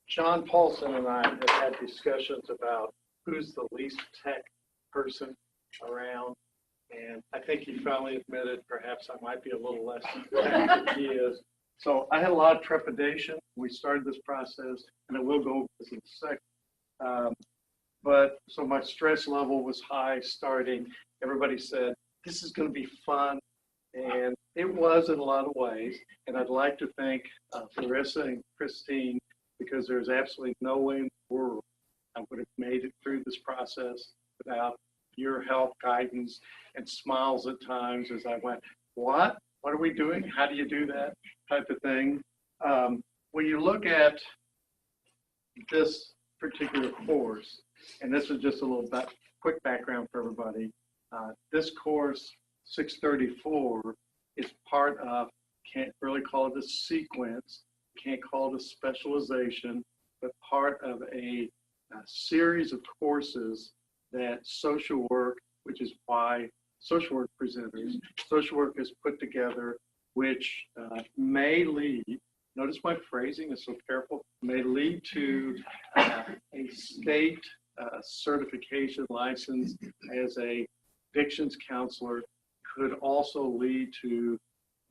John Paulson and I have had discussions about who's the least tech person around, and I think he finally admitted perhaps I might be a little less tech than he is. So I had a lot of trepidation. We started this process, and I will go over this in a second. But so my stress level was high starting. Everybody said, this is going to be fun. And it was in a lot of ways. And I'd like to thank Larissa and Christine, because there's absolutely no way in the world I would have made it through this process without your help, guidance, and smiles at times as I went, what? What are we doing? How do you do that? Type of thing. When you look at this particular course, and this is just a little quick background for everybody, this course, 634, is part of, can't really call it a sequence, can't call it a specialization, but part of a series of courses that social work, which is why social work presenters, social work is put together, which may lead, notice my phrasing is so careful, may lead to a state certification license as a addictions counselor, could also lead to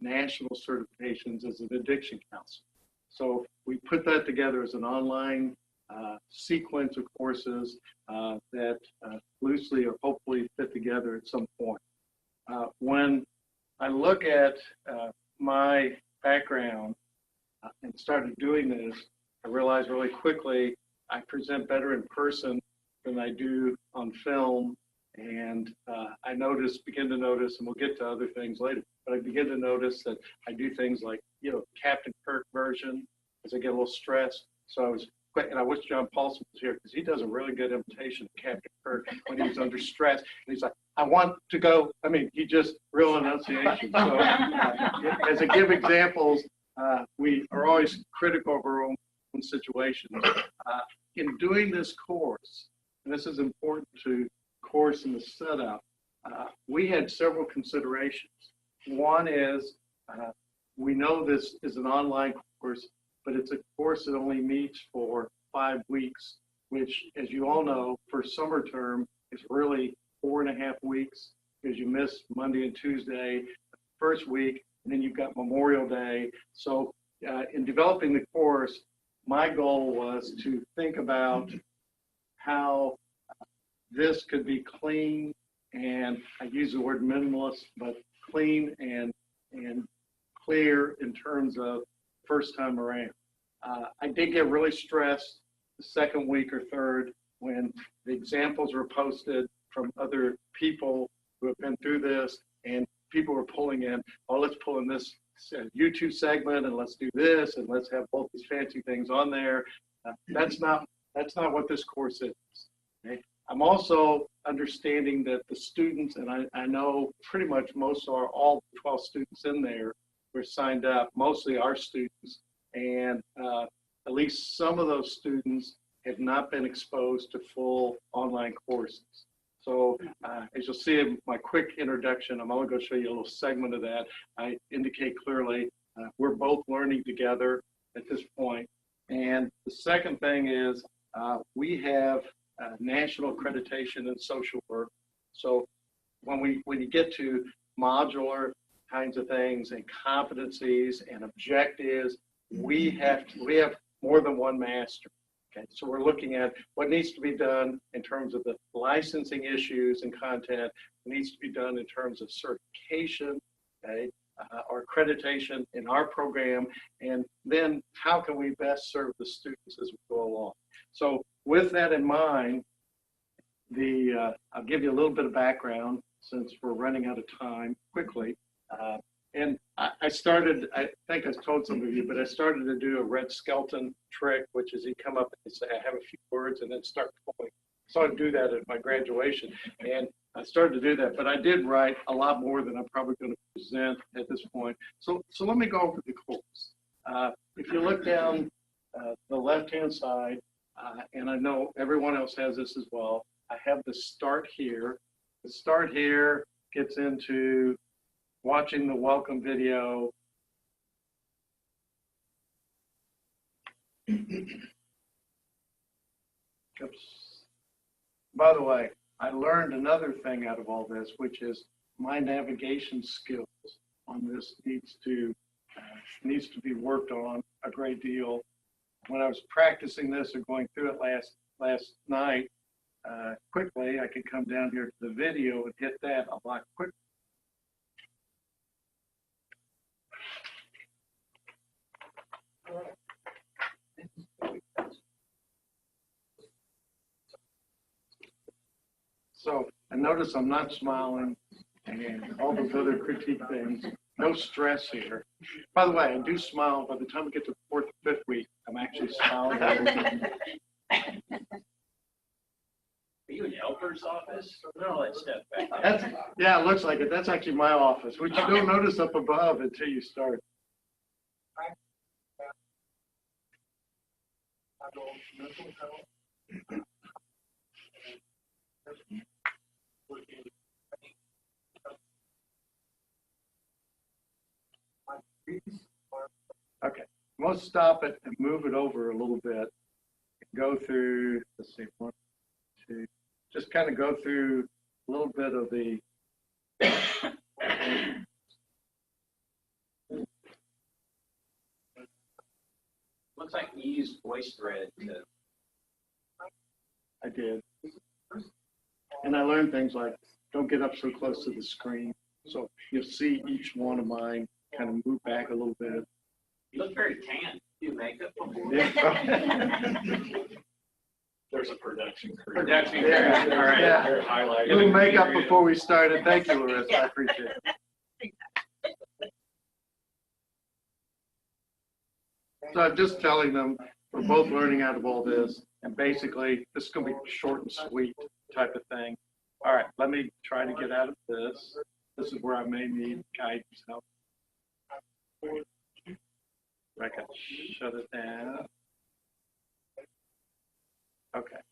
national certifications as an addiction counselor. So we put that together as an online sequence of courses that loosely or hopefully fit together at some point. When I look at my background and started doing this, I realized really quickly I present better in person than I do on film. And I begin to notice, and we'll get to other things later, but I begin to notice that I do things like, Captain Kirk version as I get a little stressed. So and I wish John Paulson was here because he does a really good imitation of Captain Kirk when he's under stress. And he's like, I want to go. I mean, he just real enunciation. So as I give examples, we are always critical of our own situations. In doing this course, and this is important to course in the setup, we had several considerations. One is we know this is an online course, but it's a course that only meets for 5 weeks, which, as you all know, for summer term is really 4.5 weeks because you miss Monday and Tuesday the first week, and then you've got Memorial Day. So in developing the course, my goal was to think about how this could be clean, and I use the word minimalist, but clean and clear in terms of first time around. I did get really stressed the second week or third when the examples were posted from other people who have been through this, and people were pulling in, oh, let's pull in this YouTube segment, and let's do this, and let's have both these fancy things on there. That's not what this course is. Okay? I'm also understanding that the students, and I know pretty much all 12 students in there were signed up, mostly our students, and at least some of those students have not been exposed to full online courses. So as you'll see in my quick introduction, I'm only going to show you a little segment of that. I indicate clearly we're both learning together at this point. And the second thing is we have national accreditation in social work. So when you get to modular kinds of things and competencies and objectives, we have more than one master. Okay, so we're looking at what needs to be done in terms of the licensing issues and content, what needs to be done in terms of certification, okay, or accreditation in our program, and then how can we best serve the students as we go along. So with that in mind, I'll give you a little bit of background since we're running out of time quickly. And I started, I think I told some of you, but I started to do a red skeleton trick, which is you come up and say, I have a few words, and then start pulling. So I do that at my graduation, and I started to do that, but I did write a lot more than I'm probably going to present at this point. So let me go over the course. If you look down the left-hand side, and I know everyone else has this as well, I have the start here. The start here gets into watching the welcome video, Oops. By the way, I learned another thing out of all this, which is my navigation skills on this needs to be worked on a great deal. When I was practicing this or going through it last night, quickly, I could come down here to the video and hit that a lot quicker. So, and notice I'm not smiling and all those other critique things. No stress here. By the way, I do smile. By the time we get to the fourth or fifth week, I'm actually smiling a little bit. Are you in Elper's office? No, let's step back. Yeah, it looks like it. That's actually my office, which you don't notice up above until you start. Okay, we'll stop it and move it over a little bit. Go through, let's see, 1, 2, just kind of go through a little bit of the Looks like you used VoiceThread to. I did. And I learned things like don't get up so close to the screen. So you'll see each one of mine kind of move back a little bit. You look very tan. Do you makeup before? Yeah. There's a production crew. Production crew. Yeah. All right. Yeah. They're highlighting. A little makeup before we started. Thank you, Larissa. I appreciate it. So I'm just telling them we're both learning out of all this, and basically this is going to be short and sweet type of thing. All right, let me try to get out of this. This is where I may need guidance help. I can shut it down. Okay.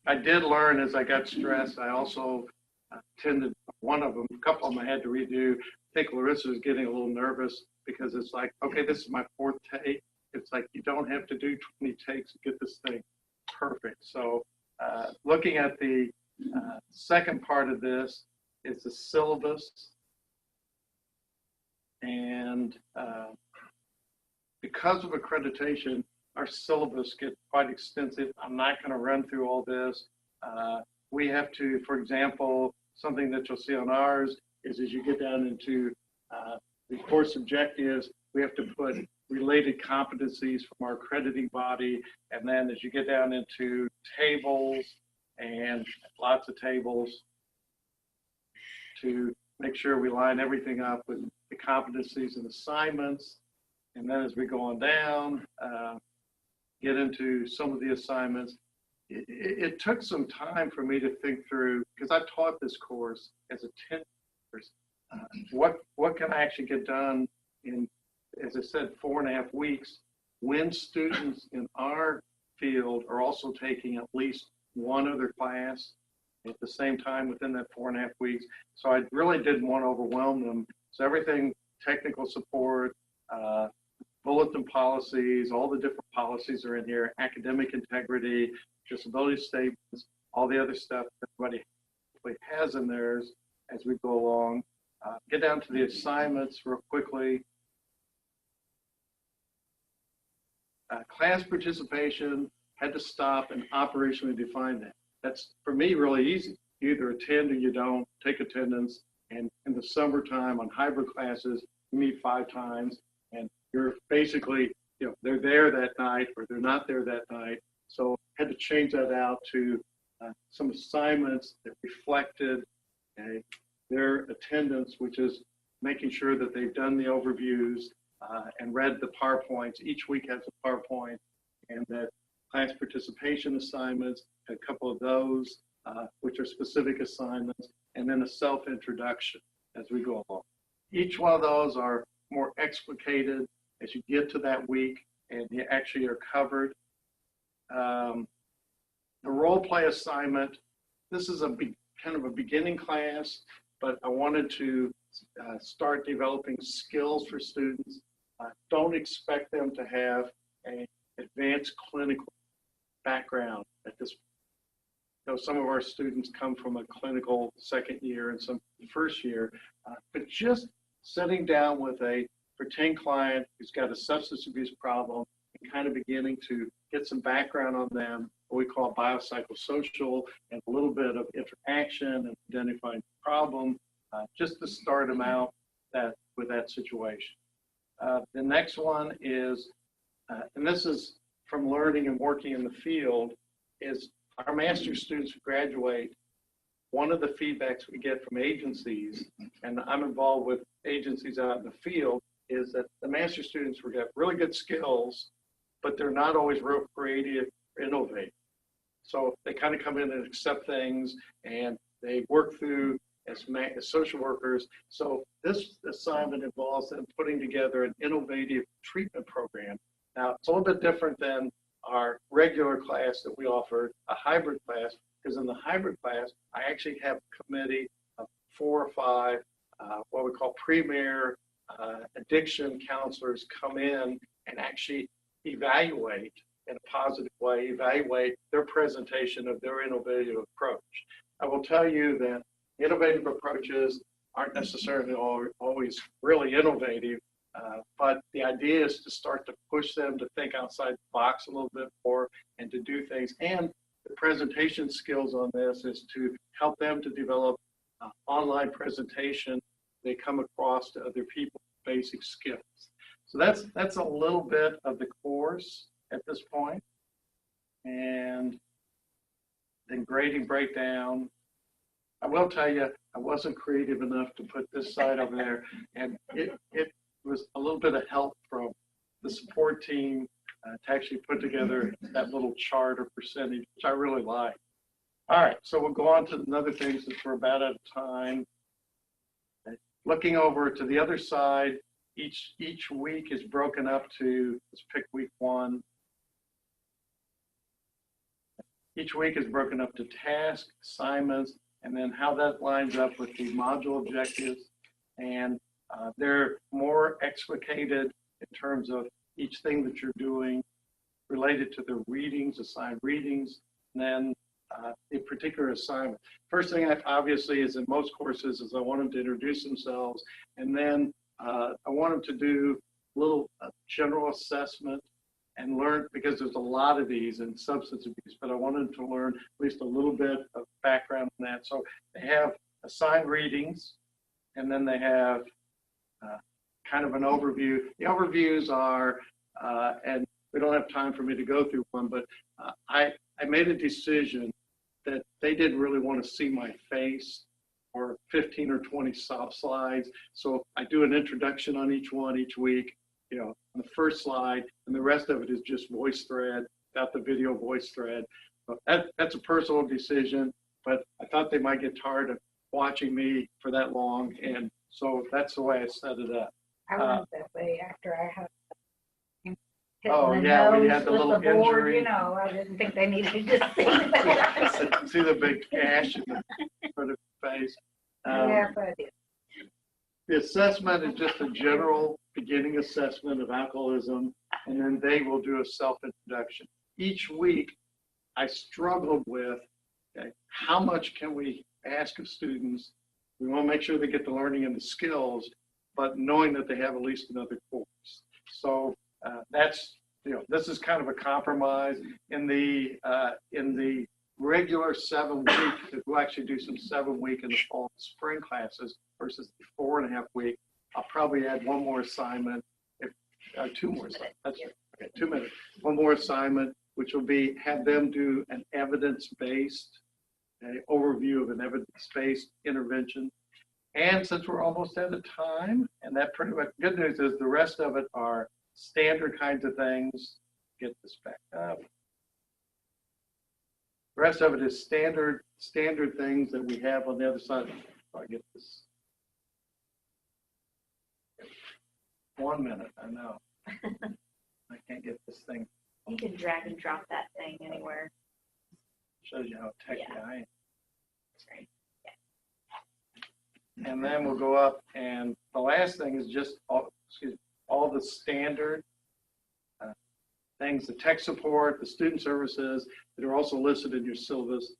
I did learn as I got stressed. I also attended one of them, a couple of them I had to redo. I think Larissa was getting a little nervous because it's like, okay, this is my 4th take. It's like you don't have to do 20 takes to get this thing perfect. So looking at the second part of this is the syllabus. And because of accreditation, our syllabus gets quite extensive. I'm not going to run through all this. We have to, for example, something that you'll see on ours is as you get down into the course objectives, we have to put related competencies from our accrediting body. And then as you get down into tables and lots of tables to make sure we line everything up with the competencies and assignments. And then as we go on down, get into some of the assignments, it took some time for me to think through, because I taught this course as a 10 years. What can I actually get done in, as I said, 4.5 weeks when students in our field are also taking at least one other class at the same time within that 4.5 weeks. So I really didn't want to overwhelm them. So everything, technical support, bulletin policies, all the different policies are in here, academic integrity, disability statements, all the other stuff that everybody has in theirs as we go along. Get down to the assignments real quickly. Class participation, had to stop and operationally define that. That's, for me, really easy. You either attend or you don't, take attendance, and in the summertime on hybrid classes, you meet 5 times, and you're basically, you know, they're there that night or they're not there that night. So had to change that out to some assignments that reflected their attendance, which is making sure that they've done the overviews and read the PowerPoints. Each week has a PowerPoint, and that class participation assignments, a couple of those, which are specific assignments, and then a self-introduction as we go along. Each one of those are more explicated as you get to that week, and you actually are covered. The role play assignment, this is kind of a beginning class, but I wanted to start developing skills for students. Don't expect them to have an advanced clinical background at this. Some of our students come from a clinical second year and some first year, but just sitting down with a pretend client who's got a substance abuse problem and kind of beginning to get some background on them, what we call biopsychosocial, and a little bit of interaction and identifying the problem, just to start them out with that situation. The next one is, and this is from learning and working in the field, is our master's students who graduate, one of the feedbacks we get from agencies, and I'm involved with agencies out in the field, is that the master's students will get really good skills, but they're not always real creative or innovative. So they kind of come in and accept things, and they work through as social workers. So this assignment involves them putting together an innovative treatment program. Now, it's a little bit different than our regular class that we offer, a hybrid class, because in the hybrid class, I actually have a committee of 4 or 5, what we call premier addiction counselors come in and actually evaluate in a positive way, evaluate their presentation of their innovative approach. I will tell you that innovative approaches aren't necessarily always really innovative. But the idea is to start to push them to think outside the box a little bit more and to do things. And the presentation skills on this is to help them to develop online presentation they come across to other people, basic skills. So that's a little bit of the course at this point. And then grading breakdown. I will tell you, I wasn't creative enough to put this side over there, and it was a little bit of help from the support team to actually put together that little chart or percentage, which I really like. All right, so we'll go on to another thing since we're about out of time. Okay. Looking over to the other side, each week is broken up to, let's pick week 1. Each week is broken up to tasks, assignments, and then how that lines up with the module objectives. And they're more explicated in terms of each thing that you're doing related to the readings, assigned readings, and then a particular assignment. First thing, obviously, is in most courses, is I want them to introduce themselves, and then I want them to do a little general assessment and learn, because there's a lot of these in substance abuse, but I want them to learn at least a little bit of background on that. So they have assigned readings, and then they have kind of an overview. The overviews are, and we don't have time for me to go through one, but I made a decision that they didn't really want to see my face or 15 or 20 soft slides. So I do an introduction on each one each week, on the first slide, and the rest of it is just voice thread, without the video voice thread. But that's a personal decision, but I thought they might get tired of watching me for that long, and so that's the way I set it up. I went that way after I had Oh, yeah, we had the little the board, injury. I didn't think they needed to see that. See the big gash in the front of the face. Yeah, but I did. The assessment is just a general beginning assessment of alcoholism, and then they will do a self-introduction. Each week, I struggled with, how much can we ask of students? We want to make sure they get the learning and the skills, but knowing that they have at least another course. So that's, this is kind of a compromise. In the regular 7-week, we'll actually do some 7-week in the fall and spring classes versus the 4.5 week. I'll probably add one more assignment, 2 more assignments. That's okay, 2 minutes. One more assignment, which will be have them do an evidence-based overview of an evidence-based intervention. And since we're almost out of time, and that pretty much, good news is the rest of it are standard kinds of things. Get this back up. The rest of it is standard things that we have on the other side. If I get this. 1 minute, I know. I can't get this thing. You can drag and drop that thing anywhere. Shows you how techy I am. That's right. And then we'll go up, and the last thing is just all the standard things, the tech support, the student services that are also listed in your syllabus.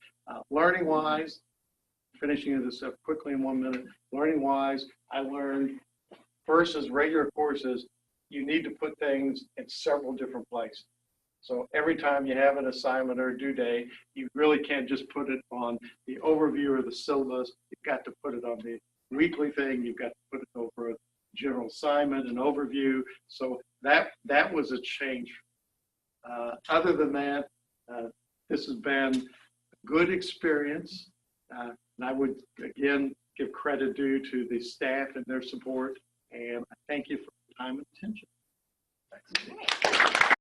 Learning-wise, finishing this up quickly in 1 minute, learning-wise, I learned versus regular courses, you need to put things in several different places. So every time you have an assignment or a due date, you really can't just put it on the overview or the syllabus. You've got to put it on the weekly thing. You've got to put it over a general assignment and overview. So that was a change. Other than that, this has been a good experience. And I would, again, give credit due to the staff and their support. And I thank you for your time and attention. Right.